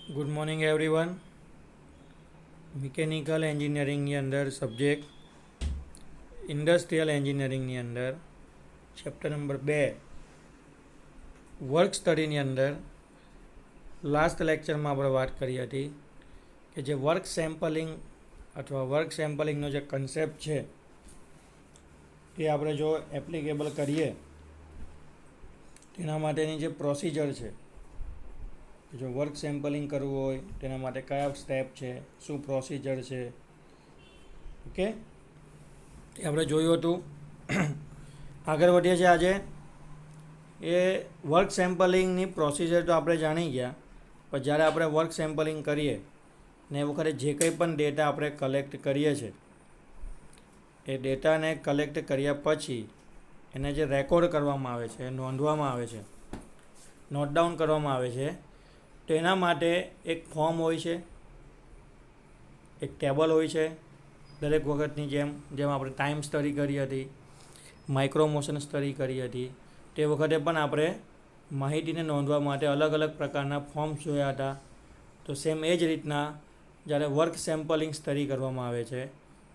Good morning everyone. Mechanical એન્જિનિયરિંગની અંદર subject industrial એન્જિનિયરિંગની અંદર ચેપ્ટર નંબર 2 વર્ક સ્ટડીની અંદર લાસ્ટ લેક્ચરમાં આપણે વાત કરી હતી કે જે વર્ક સેમ્પલિંગ અથવા વર્ક સેમ્પલિંગનો જે કન્સેપ્ટ છે એ આપણે જો એપ્લિકેબલ કરીએ તેના માટેની જે પ્રોસિજર છે, જો વર્ક સેમ્પલિંગ કરવું હોય તેના માટે કયા સ્ટેપ છે, શું પ્રોસિજર છે, ઓકે, એ આપણે જોયું હતું. આગળ વધીએ છીએ આજે. એ વર્ક સેમ્પલિંગની પ્રોસિજર તો આપણે જાણી ગયા, પણ જ્યારે આપણે વર્ક સેમ્પલિંગ કરીએ ને એ વખતે જે કંઈ પણ ડેટા આપણે કલેક્ટ કરીએ છીએ એ ડેટાને કલેક્ટ કર્યા પછી એને જે રેકોર્ડ કરવામાં આવે છે, નોંધવામાં આવે છે, નોટ ડાઉન કરવામાં આવે છે, તો એના માટે એક ફોર્મ હોય છે, એક ટેબલ હોય છે. દરેક વખતની જેમ આપણે ટાઈમ સ્ટડી કરી હતી, માઇક્રો મોશન સ્ટડી કરી હતી, તે વખતે પણ આપણે માહિતીને નોંધવા માટે અલગ અલગ પ્રકારના ફોર્મ્સ જોયા હતા. તો સેમ એ જ રીતના જ્યારે વર્ક સેમ્પલિંગ સ્ટડી કરવામાં આવે છે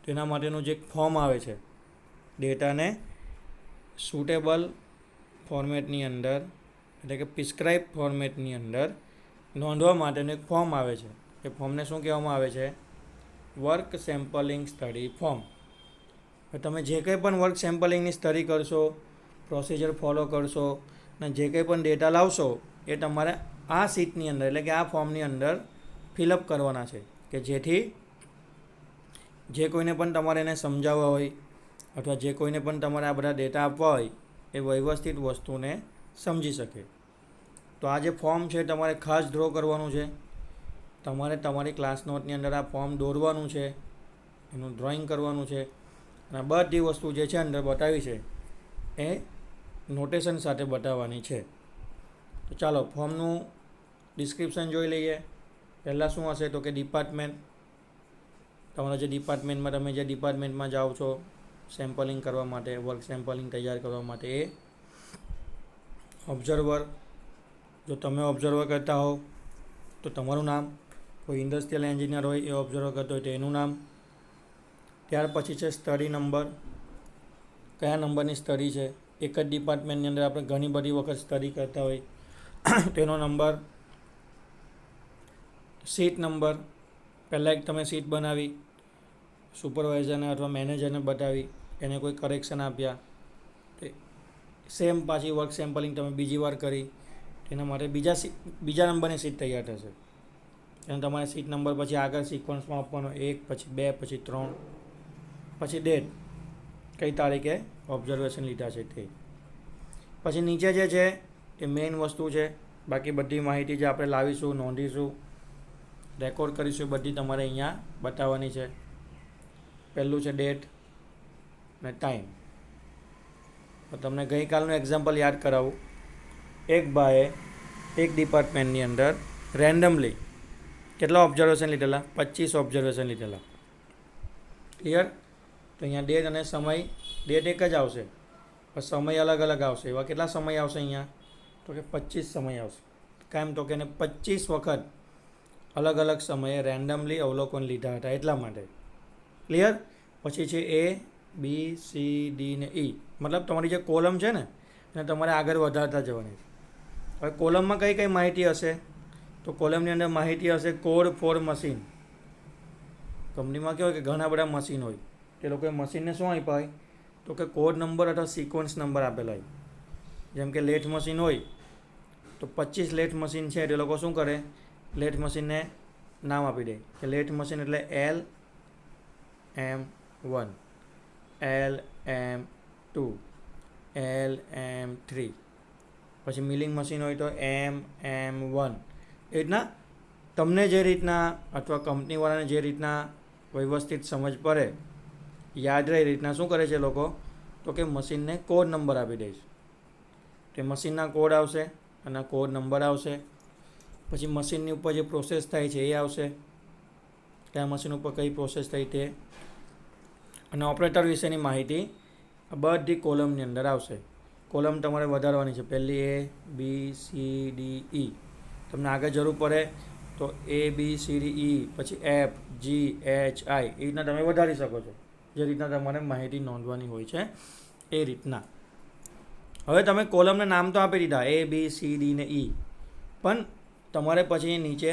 તો એના માટેનું જે એક ફોર્મ આવે છે, ડેટાને સુટેબલ ફોર્મેટની અંદર એટલે કે પ્રિસ્ક્રાઇબ ફોર્મેટની અંદર નોંધવા માટેનું એક ફોર્મ આવે છે. એ ફોર્મને શું કહેવામાં આવે છે? Work sampling study form. તમે જે કંઈ પણ વર્ક સેમ્પલિંગની સ્ટડી કરશો, પ્રોસિજર ફોલો કરશો અને જે કંઈ પણ ડેટા લાવશો એ તમારે આ શીટની અંદર એટલે કે આ ફોર્મની અંદર ફિલઅપ કરવાના છે, કે જેથી જે કોઈને પણ તમારે એને સમજાવવા હોય અથવા જે કોઈને પણ તમારે આ બધા ડેટા આપવા હોય એ વ્યવસ્થિત વસ્તુને સમજી શકે. તો આ જે ફોર્મ છે તમારે ખાસ ડ્રો કરવાનું છે. તમારે તમારી ક્લાસ નોટની અંદર આ ફોર્મ દોરવાનું છે, એનું ડ્રોઈંગ કરવાનું છે અને બધી વસ્તુ જે છે અંદર બતાવી છે એ નોટેશન સાથે બતાવવાની છે. તો ચાલો ફોર્મનું ડિસ્ક્રિપ્શન જોઈ લઈએ. પહેલાં શું હશે તો કે ડિપાર્ટમેન્ટ. તમારા જે ડિપાર્ટમેન્ટમાં તમે જે ડિપાર્ટમેન્ટમાં જાઓ છો સેમ્પલિંગ કરવા માટે, વર્ક સેમ્પલિંગ તૈયાર કરવા માટે, એ ઓબ્ઝર્વર. જો તમે ઓબ્ઝર્વર કરતા હો તો તમારું નામ, કોઈ ઇન્ડસ્ટ્રીયલ એન્જિનિયર હોય એ ઓબ્ઝર્વ કરતો હોય તો એનું નામ. ત્યાર પછી છે સ્ટડી નંબર, કયા નંબરની સ્ટડી છે. એક જ ડિપાર્ટમેન્ટની અંદર આપણે ઘણી બધી વખત સ્ટડી કરતા હોય તેનો નંબર. સીટ નંબર, પહેલાં એક તમે સીટ બનાવી, સુપરવાઇઝરને અથવા મેનેજરને બતાવી, એને કોઈ કરેક્શન આપ્યા, સેમ પાછી વર્ક સેમ્પલિંગ તમે બીજી વાર કરી, તેના માટે બીજા નંબરની સીટ તૈયાર થશે. અને તમારે સીટ નંબર પછી આગળ સિક્વન્સમાં આપવાનો, 1 પછી 2 પછી 3 પછી ડેટ, કઈ તારીખે ઓબ્ઝર્વેશન લીધા છે તે. પછી નીચે જે છે એ મેઇન વસ્તુ છે. બાકી બધી માહિતી જે આપણે લાવીશું, નોંધીશું, રેકોર્ડ કરીશું, બધી તમારે અહીંયા બતાવવાની છે. પહેલું છે ડેટ અને ટાઈમ. તો તમને ગઈકાલનું એક્ઝામ્પલ યાદ કરાવું. એક ભાઈએ એક ડિપાર્ટમેન્ટની અંદર રેન્ડમલી કેટલા ઓબ્ઝર્વેશન લીધેલા? 25 ઓબ્ઝર્વેશન લીધેલા. ક્લિયર? તો અહીંયા ડેટ અને સમય, ડેટ એક જ આવશે પણ સમય અલગ અલગ આવશે. એવા કેટલા સમય આવશે અહીંયા? તો કે 25 સમય આવશે. કેમ? તો કે એને 25 વખત અલગ અલગ સમયે રેન્ડમલી અવલોકન લીધા હતા એટલા માટે. ક્લિયર? પછી છે એ, બી, સી, ડી ને ઈ. મતલબ તમારી જે કોલમ છે ને એને તમારે આગળ વધારતા જવાની છે. હવે કોલમમાં કઈ કઈ માહિતી હશે? તો કોલમની અંદર માહિતી હશે કોડ ફોર મશીન. કંપનીમાં કેવું હોય કે ઘણા બધા મશીન હોય, તે લોકોએ મશીનને શું આપ્યા હોય તો કે કોડ નંબર અથવા સિક્વન્સ નંબર આપેલા હોય. જેમ કે લેથ મશીન હોય તો 25 લેથ મશીન છે, તે લોકો શું કરે? લેથ મશીનને નામ આપી દે કે લેથ મશીન એટલે LM1, LM2, LM3. પછી મિલિંગ મશીન હોય તો MM1. એ રીતના તમને જે રીતના અથવા કંપનીવાળાને જે રીતના વ્યવસ્થિત સમજ પડે, યાદ રહે એ રીતના શું કરે છે લોકો? તો કે મશીનને કોડ નંબર આપી દે છે. તે મશીનના કોડ આવશે અને કોડ નંબર આવશે. પછી મશીનની ઉપર જે પ્રોસેસ થાય છે એ આવશે, કયા મશીન ઉપર કઈ પ્રોસેસ થઈ તે, અને ઓપરેટર વિશેની માહિતી આ બધી કોલમની અંદર આવશે. કોલમ તમારે વધારવાની છે. પહેલી A, B, C, D, E. તમને આગળ જરૂર પડે તો A B C D E પછી F G H I એ રીતના તમે વધારી શકો છો, જે રીતના તમારે માહિતી નોંધવાની હોય છે એ રીતના. હવે તમે કોલમને નામ તો આપી દીધા A B C D ને E, પણ તમારે પછી નીચે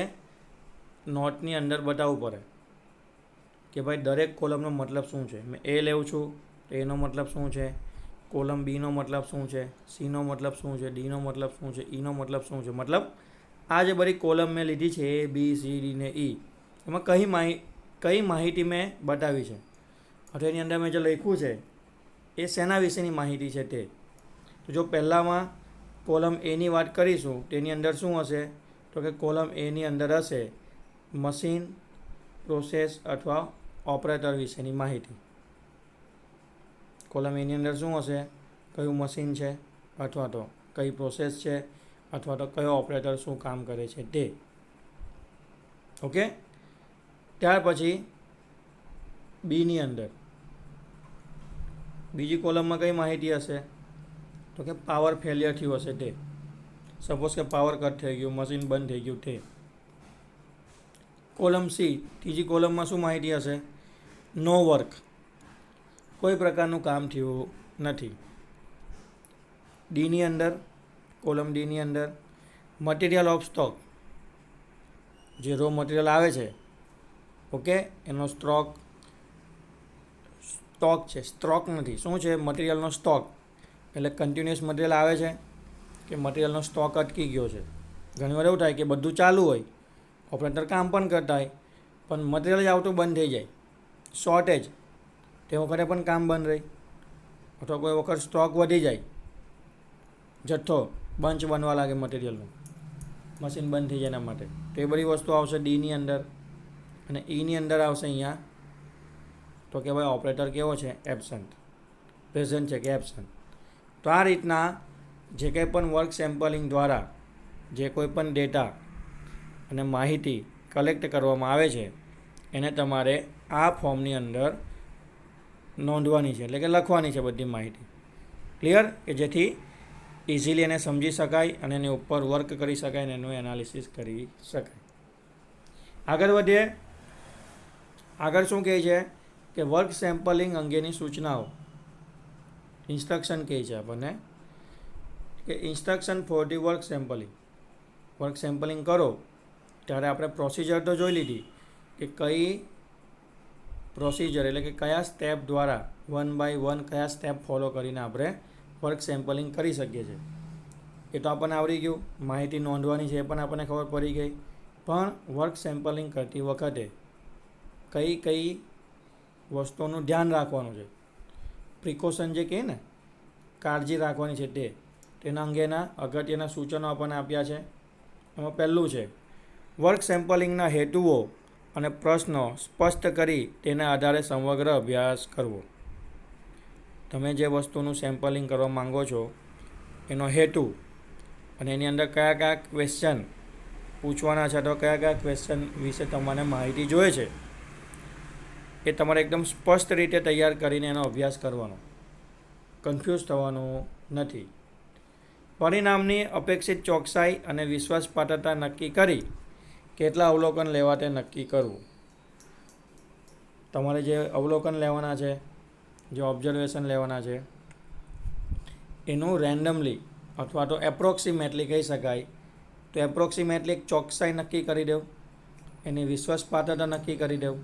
નોટની અંદર બતાવવું પડે કે ભાઈ દરેક કોલમનો મતલબ શું છે. મેં A લેવું છું તો એનો મતલબ શું છે, કોલમ બીનો મતલબ શું છે, સીનો મતલબ શું છે, ડીનો મતલબ શું છે, ઈનો મતલબ શું છે. મતલબ આ જે બધી કોલમ મેં લીધી છે A B C D ને E, એમાં કઈ માહિતી મેં બતાવી છે અથવા એની અંદર મેં જે લખ્યું છે એ શેના વિશેની માહિતી છે તે. તો જો પહેલાંમાં કોલમ એની વાત કરીશું તેની અંદર શું હશે, તો કે કોલમ એની અંદર હશે મશીન, પ્રોસેસ અથવા ઓપરેટર વિશેની માહિતી. કોલમ એની અંદર શું હશે, કયું મશીન છે અથવા તો કઈ પ્રોસેસ છે અથવા તો કયો ઓપરેટર શું કામ કરે છે તે. ઓકે. ત્યાર પછી બીની અંદર બીજી કોલમમાં કઈ માહિતી હશે, તો કે પાવર ફેલિયર થયું હશે તે. સપોઝ કે પાવર કટ થઈ ગયું, મશીન બંધ થઈ ગયું તે. કોલમ સી, ત્રીજી કોલમમાં શું માહિતી હશે, નો વર્ક, કોઈ પ્રકારનું કામ થયું નથી. ડીની અંદર, કોલમ ડીની અંદર મટીરિયલ ઓફ સ્ટોક, જે રો મટીરિયલ આવે છે, ઓકે, એનો સ્ટોક છે, સ્ટોક નથી, શું છે, મટીરિયલનો સ્ટોક. એટલે કન્ટિન્યુઅસ મટીરિયલ આવે છે કે મટીરિયલનો સ્ટોક અટકી ગયો છે. ઘણીવાર એવું થાય કે બધું ચાલુ હોય, ઓપરેટર કામ પણ કરતા હોય, પણ મટીરિયલ જ આવતું બંધ થઈ જાય, શોર્ટેજ, તે વખતે પણ કામ બંધ રહે. અથવા કોઈ વખત સ્ટોક વધી જાય, જથ્થો બંચ બનવા લાગે મટીરિયલનું, મશીન બંધ થઈ જાય એના માટે. તો એ બધી વસ્તુ આવશે ડીની અંદર. અને ઈની અંદર આવશે અહીંયા તો કે ભાઈ ઓપરેટર કેવો છે, એબસન્ટ, પ્રેઝન્ટ છે કે એબસન્ટ. તો આ રીતના જે કંઈ પણ વર્ક સેમ્પલિંગ દ્વારા જે કોઈ પણ ડેટા અને માહિતી કલેક્ટ કરવામાં આવે છે એને તમારે આ ફોર્મની અંદર નોંધવાની છે, એટલે કે લખવાની છે બધી માહિતી. ક્લિયર? કે જેથી ઇઝીલી એને સમજી શકાય અને એની ઉપર વર્ક કરી શકાય અને એનું એનાલિસિસ કરી શકાય. આગળ વધીએ. આગળ શું કહે છે કે વર્ક સેમ્પલિંગ અંગેની સૂચનાઓ, ઇન્સ્ટ્રક્શન કહે છે આપણને કે instruction for the work sampling. Work sampling કરો ત્યારે આપણે પ્રોસિજર તો જોઈ લીધી કે કઈ પ્રોસિજર એટલે કે કયા સ્ટેપ દ્વારા 1 by 1 કયા સ્ટેપ ફોલો કરીને આપણે વર્ક સેમ્પલિંગ કરી શકીએ છીએ. એ તો આપણને આવડી ગયું. માહિતી નોંધવાની છે એ પણ આપણને ખબર પડી ગઈ. પણ વર્ક સેમ્પલિંગ કરતી વખતે કઈ વસ્તુઓનું ધ્યાન રાખવાનું છે, પ્રિકોશન જે કહે ને, કાળજી રાખવાની છે તેના અંગેના અગત્યના સૂચનો આપણને આપ્યા છે. એમાં પહેલું છે વર્ક સેમ્પલિંગના હેતુઓ અને પ્રશ્નો સ્પષ્ટ કરી તેના આધારે સમગ્ર અભ્યાસ કરવો. તમે જે વસ્તુનું સેમ્પલિંગ કરવા માંગો છો એનો હેતુ અને એની અંદર કયા કયા ક્વેશ્ચન પૂછવાના છે, તો કયા કયા ક્વેશ્ચન વિશે તમારે માહિતી જોઈએ છે, એ તમારે એકદમ સ્પષ્ટ રીતે તૈયાર કરીને એનો અભ્યાસ કરવાનો, કન્ફ્યુઝ થવાનું નથી. પરિણામની અપેક્ષિત ચોકસાઈ અને વિશ્વાસપાત્રતા નક્કી કરી કેટલા અવલોકન લેવા તે નક્કી કરવું. તમારે જે અવલોકન લેવાના છે, જે ઓબ્ઝર્વેશન લેવાના છે, એનું રેન્ડમલી અથવા તો એપ્રોક્સિમેટલી કહી શકાય તો એપ્રોક્સિમેટલી એક ચોકસાઈ નક્કી કરી દેવું, એની વિશ્વાસપાત્રતા નક્કી કરી દેવું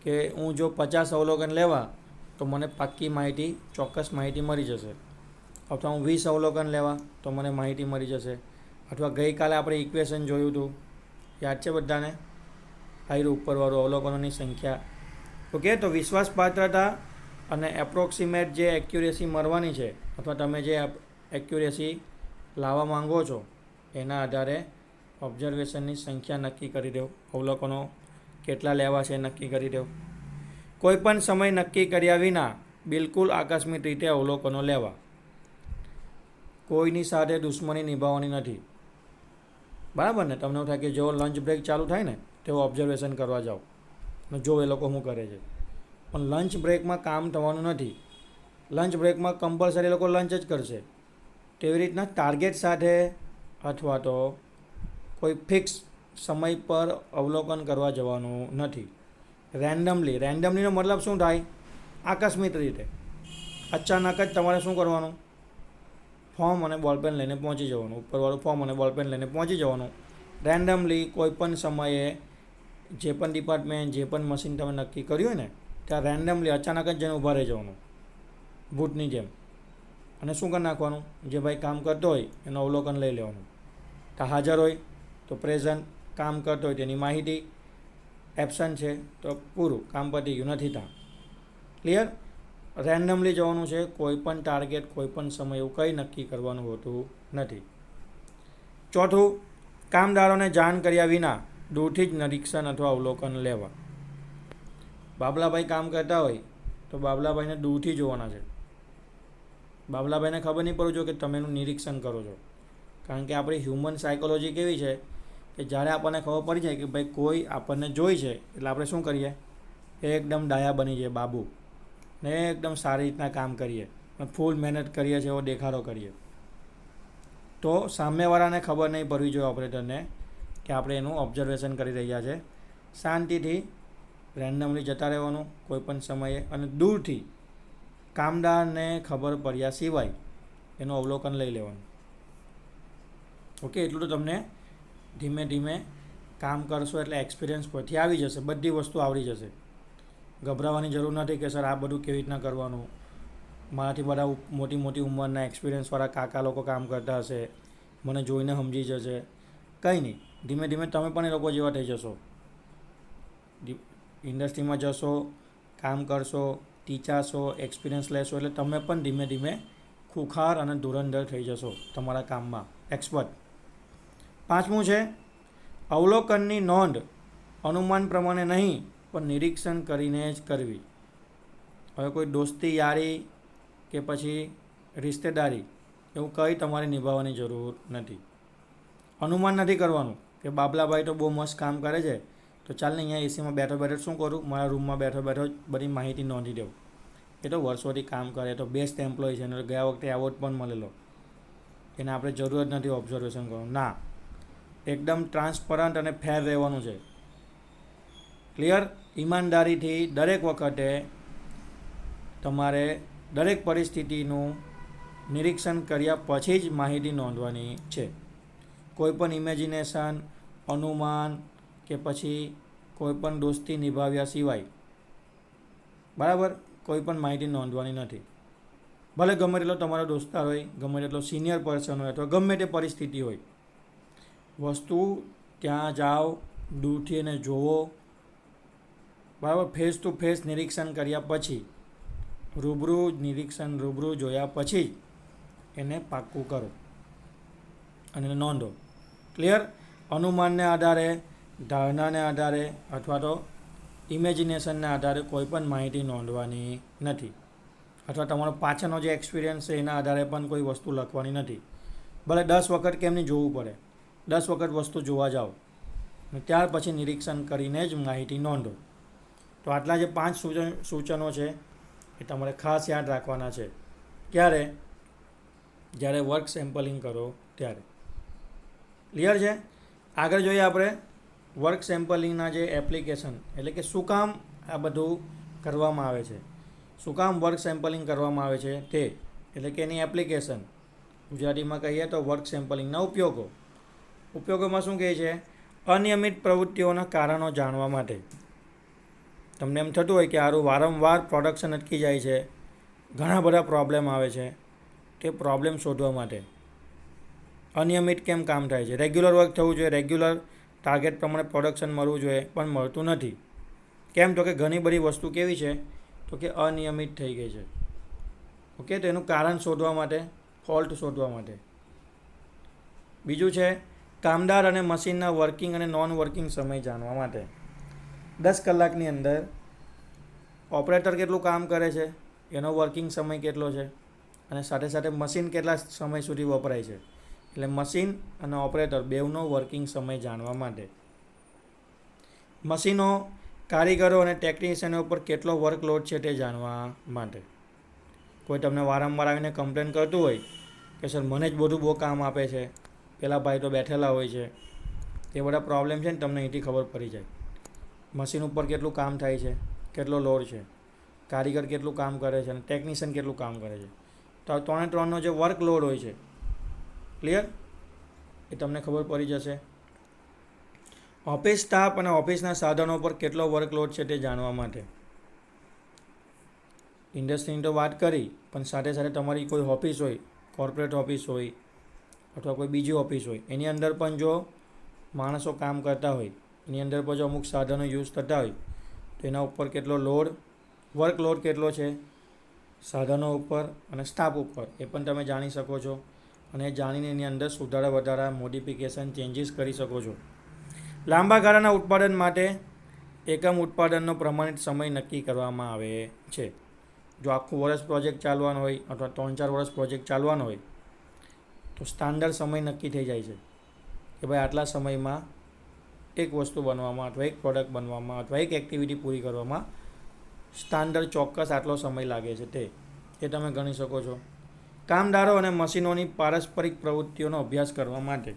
કે હું જો 50 અવલોકન લેવા તો મને પાક્કી માહિતી, ચોક્કસ માહિતી મળી જશે. અથવા હું 20 અવલોકન લેવા તો મને માહિતી મળી જશે. અથવા ગઈકાલે આપણે ઇક્વેશન જોયું હતું, યાદ છે બધાને, હાઈર ઉપરવાળું અવલોકનોની સંખ્યા. ઓકે. તો વિશ્વાસપાત્રતા અને એપ્રોક્સિમેટ જે એક્યુરેસી મળવાની છે અથવા તમે જે એક્યુરેસી લાવવા માંગો છો એના આધારે ઓબ્ઝર્વેશનની સંખ્યા નક્કી કરી દેવું, અવલોકનો કેટલા લેવા છે નક્કી કરી દેવું. કોઈપણ સમય નક્કી કર્યા વિના બિલકુલ આકસ્મિક રીતે અવલોકનો લેવા. કોઈની સાથે દુશ્મની નિભાવવાની નથી, બરાબર ને? તમને એવું થાય કે જેવો લંચ બ્રેક ચાલુ થાય ને તેવો ઓબ્ઝર્વેશન કરવા જાઓ અને જો એ લોકો શું કરે છે. પણ લંચ બ્રેકમાં કામ થવાનું નથી. લંચ બ્રેકમાં કમ્પલસરી લોકો લંચ જ કરશે. તેવી રીતના ટાર્ગેટ સાથે અથવા તો કોઈ ફિક્સ સમય પર અવલોકન કરવા જવાનું નથી. રેન્ડમલીનો મતલબ શું થાય? આકસ્મિક રીતે અચાનક જ તમારે શું કરવાનું? ફોર્મ અને બોલપેન લઈને પહોંચી જવાનું, ઉપરવાળું ફોર્મ અને બોલપેન લઈને પહોંચી જવાનું. રેન્ડમલી કોઈ પણ સમયે જે પણ ડિપાર્ટમેન્ટ, જે પણ મશીન તમે નક્કી કર્યું હોય ને ત્યાં રેન્ડમલી અચાનક જ જઈને ઊભા રહી જવાનું ભૂતની જેમ, અને શું કરી નાખવાનું? જે ભાઈ કામ કરતો હોય એનું અવલોકન લઈ લેવાનું. ત્યાં હાજર હોય તો પ્રેઝન્ટ, કામ કરતો હોય તેની માહિતી, એબસન્ટ છે તો પૂરું, કામ પતી ગયું, નથી ત્યાં. ક્લિયર? રેન્ડમલી જવાનું છે. કોઈ પણ ટાર્ગેટ, કોઈ પણ સમય એવું કંઈ નક્કી કરવાનું હોતું નથી. ચોથું, કામદારોને જાણ કર્યા વિના દૂરથી જ નિરીક્ષણ અથવા અવલોકન લેવા. બાબલાભાઈ કામ કરતા હોય તો બાબલાભાઈને દૂરથી જોવાના છે. બાબલાભાઈને ખબર નહીં પડવું જોઈએ કે તમે એનું નિરીક્ષણ કરો છો. કારણ કે આપણી હ્યુમન સાયકોલોજી કેવી છે કે જ્યારે આપણને ખબર પડી જાય કે ભાઈ કોઈ આપણને જોઈ છે એટલે આપણે શું કરીએ? એકદમ ડાયા બની જાય બાબુ, ને એકદમ સારી રીતના કામ કરીએ, ફૂલ મહેનત કરીએ છીએ એવો દેખાડો કરીએ. તો સામેવાળાને ખબર નહીં પડવી જોઈએ ઓપરેટરને કે આપણે એનું ઓબ્ઝર્વેશન કરી રહ્યા છે. શાંતિથી રેન્ડમલી જતા રહેવાનું કોઈ પણ સમયે, અને દૂરથી કામદારને ખબર પડ્યા સિવાય એનું અવલોકન લઈ લેવાનું. ઓકે, એટલું તો તમને ધીમે ધીમે કામ કરશો એટલે એક્સપિરિયન્સ પરથી આવી જશે, બધી વસ્તુ આવડી જશે. ગભરાવાની જરૂર નથી કે સર આ બધું કેવી રીતના કરવાનું, મારાથી બધા મોટી મોટી ઉંમરના એક્સપિરિયન્સવાળા કાકા લોકો કામ કરતા હશે, મને જોઈને સમજી જશે. કંઈ નહીં, ધીમે ધીમે તમે પણ એ લોકો જેવા થઈ જશો. ઇન્ડસ્ટ્રીમાં જશો, કામ કરશો, ટીચાશો, એક્સપિરિયન્સ લેશો એટલે તમે પણ ધીમે ધીમે ખુખાર અને ધુરંધર થઈ જશો તમારા કામમાં, એક્સપર્ટ. પાંચમું છે, અવલોકનની નોંધ અનુમાન પ્રમાણે નહીં પણ નિરીક્ષણ કરીને જ કરવી. હવે કોઈ દોસ્તી યારી કે પછી રિશ્તેદારી એવું કંઈ તમારે નિભાવવાની જરૂર નથી. અનુમાન નથી કરવાનું કે બાબલાભાઈ તો બહુ મસ્ત કામ કરે છે તો ચાલ ને અહીંયા એસીમાં બેઠો બેઠો શું કરું, મારા રૂમમાં બેઠો બેઠો જ બધી માહિતી નોંધી દઉં. એ તો વર્ષોથી કામ કરે, તો બેસ્ટ એમ્પ્લોય છે, અને ગયા વખતે એવોર્ડ પણ મળેલો, એને આપણે જરૂર જ નથી ઓબ્ઝર્વેશન કરવાનું. ના, એકદમ ટ્રાન્સપરન્ટ અને ફેર રહેવાનું છે. ક્લિયર? ઈમાનદારીથી દરેક વખતે તમારે દરેક પરિસ્થિતિનું નિરીક્ષણ કર્યા પછી જ માહિતી નોંધવાની છે. કોઈ પણ ઇમેજિનેશન, અનુમાન કે પછી કોઈ પણ દોસ્તી નિભાવ્યા સિવાય, બરાબર, કોઈ પણ માહિતી નોંધવાની નથી. ભલે ગમે તેટલો તમારો દોસ્તાર હોય, ગમે તેટલો સિનિયર પર્સન હોય, અથવા ગમે તે પરિસ્થિતિ હોય, વસ્તુ ત્યાં જાઓ, દૂરથી એને જોવો, બરાબર, ફેસ ટુ ફેસ નિરીક્ષણ કર્યા પછી, રૂબરૂ નિરીક્ષણ, રૂબરૂ જોયા પછી એને પાક્કું કરો અને એને નોંધો. ક્લિયર? અનુમાનને આધારે, ધારણાને આધારે અથવા તો ઇમેજિનેશનને આધારે કોઈ પણ માહિતી નોંધવાની નથી, અથવા તમારો પાછળનો જે એક્સપિરિયન્સ છે એના આધારે પણ કોઈ વસ્તુ લખવાની નથી. ભલે 10 વખત કેમ નહીં જોવું પડે, 10 વખત વસ્તુ જોવા જાઓ અને ત્યાર પછી નિરીક્ષણ કરીને જ માહિતી નોંધો. તો આટલા જે 5 સૂચનો છે એ તમારે ખાસ યાદ રાખવાના છે. ક્યારે? જ્યારે વર્ક સેમ્પલિંગ કરો ત્યારે. ક્લિયર છે? આગળ જોઈએ આપણે વર્ક સેમ્પલિંગના જે એપ્લિકેશન, એટલે કે શું કામ આ બધું કરવામાં આવે છે, શું કામ વર્ક સેમ્પલિંગ કરવામાં આવે છે તે, એટલે કે એની એપ્લિકેશન. ગુજરાતીમાં કહીએ તો વર્ક સેમ્પલિંગના ઉપયોગો. ઉપયોગોમાં શું કહે છે? અનિયમિત પ્રવૃત્તિઓના કારણો જાણવા માટે. તમને એમ થતું હોય કે આરું વારંવાર પ્રોડક્શન અટકી જાય છે, ઘણા બધા પ્રોબ્લેમ આવે છે, તે પ્રોબ્લેમ શોધવા માટે. અનિયમિત કેમ કામ થાય છે? રેગ્યુલર વર્ક થવું જોઈએ, રેગ્યુલર ટાર્ગેટ પ્રમાણે પ્રોડક્શન મળવું જોઈએ, પણ મળતું નથી. કેમ? તો કે ઘણી બધી વસ્તુ કેવી છે તો કે અનિયમિત થઈ ગઈ છે. ઓકે, તો એનું કારણ શોધવા માટે, ફોલ્ટ શોધવા માટે. બીજું છે કામદાર અને મશીનના વર્કિંગ અને નોન વર્કિંગ સમય જાણવા માટે. 10 કલાકની અંદર ઓપરેટર કેટલું કામ કરે છે, એનો વર્કિંગ સમય કેટલો છે, અને સાથે સાથે મશીન કેટલા સમય સુધી વપરાય છે. એટલે મશીન અને ઓપરેટર બેઉનો વર્કિંગ સમય જાણવા માટે. મશીનો, કારીગરો અને ટેકનિશિયનો ઉપર કેટલો વર્કલોડ છે તે જાણવા માટે. કોઈ તમને વારંવાર આવીને કમ્પ્લેન કરતું હોય કે સર મને જ બધું બહુ કામ આપે છે, પેલા ભાઈ તો બેઠેલા હોય છે, એ બધા પ્રોબ્લેમ છે ને તમને અહીંથી ખબર પડી જાય. મશીન ઉપર કેટલું કામ થાય છે, કેટલો લોડ છે, કારીગર કેટલું કામ કરે છે અને ટેકનિશિયન કેટલું કામ કરે છે. તો આ 3 3નો જે વર્કલોડ હોય છે, ક્લિયર, એ તમને ખબર પડી જશે. ઓફિસ સ્ટાફ અને ઓફિસના સાધનો પર કેટલો વર્કલોડ છે તે જાણવા માટે ઇન્ડસ્ટ્રીની તો વાત કરી, પણ સાથે સાથે તમારી કોઈ ઓફિસ હોય, કોર્પોરેટ ઓફિસ હોય અથવા કોઈ બીજી ઓફિસ હોય, એની અંદર પણ જો માણસો કામ કરતા હોય, એની અંદર પણ જો અમુક સાધનો યુઝ થતા હોય તો એના ઉપર કેટલો લોડ, વર્કલોડ કેટલો છે સાધનો ઉપર અને સ્ટાફ ઉપર, એ પણ તમે જાણી શકો છો. અને જાણીને એની અંદર સુધારા વધારા, મોડિફિકેશન, ચેન્જીસ કરી શકો છો. લાંબા ગાળાના ઉત્પાદન માટે એકમ ઉત્પાદનનો પ્રમાણિત સમય નક્કી કરવામાં આવે છે. જો આખું વર્ષ પ્રોજેક્ટ ચાલવાનો હોય અથવા 3-4 વર્ષ પ્રોજેક્ટ ચાલવાનો હોય તો સ્ટાન્ડર્ડ સમય નક્કી થઈ જાય છે કે ભાઈ આટલા સમયમાં એક વસ્તુ બનવામાં અથવા એક પ્રોડક્ટ બનવામાં અથવા એક એક્ટિવિટી પૂરી કરવામાં સ્ટાન્ડર્ડ ચોક્કસ આટલો સમય લાગે છે તે તમે ગણી શકો છો. કામદારો અને મશીનોની પારસ્પરિક પ્રવૃત્તિઓનો અભ્યાસ કરવા માટે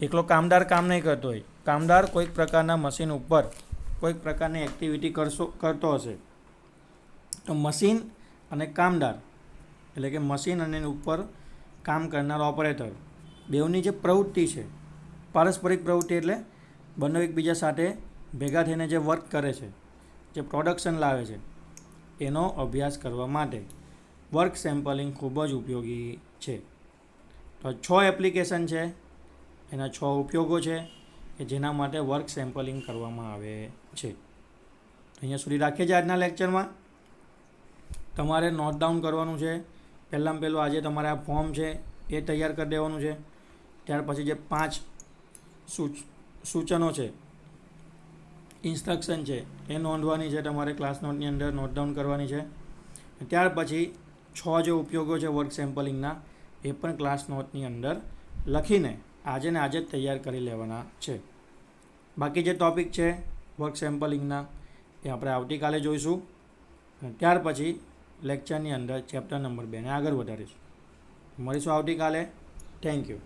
એકલો કામદાર કામ નહીં કરતો હોય, કામદાર કોઈક પ્રકારના મશીન ઉપર કોઈક પ્રકારની એક્ટિવિટી કરતો હશે તો મશીન અને કામદાર એટલે કે મશીન અને એની ઉપર કામ કરનાર ઓપરેટર બેઉની જે પ્રવૃત્તિ છે, પારસ્પરિક પ્રવૃત્તિ એટલે બંને એકબીજા સાથે ભેગા થઈને જે વર્ક કરે છે, જે પ્રોડક્શન લાવે છે, એનો અભ્યાસ કરવા માટે વર્ક સેમ્પલિંગ ખૂબ જ ઉપયોગી છે. તો 6 એપ્લિકેશન છે, એના 6 ઉપયોગો છે કે જેના માટે વર્ક સેમ્પલિંગ કરવામાં આવે છે. અહીંયા સુધી રાખીએ છીએ આજના લેક્ચરમાં. તમારે નોટ ડાઉન કરવાનું છે. પહેલાં પહેલું આજે તમારે આ ફોર્મ છે એ તૈયાર કરી દેવાનું છે. ત્યાર પછી જે 5 સૂચનો છે, ઇન્સ્ટ્રક્શન છે, એ નોંધવાની છે તમારે ક્લાસ નોટની અંદર નોટ ડાઉન કરવાની છે. ત્યાર પછી 6 જે ઉપયોગો છે વર્ક સેમ્પલિંગના એ પણ ક્લાસ નોટની અંદર લખીને આજે ને આજે જ તૈયાર કરી લેવાના છે. બાકી જે ટૉપિક છે વર્ક સેમ્પલિંગના એ આપણે આવતીકાલે જોઈશું અને ત્યાર પછી લેક્ચરની અંદર ચેપ્ટર નંબર 2 ને આગળ વધારીશું. મળીશું આવતીકાલે. Thank you.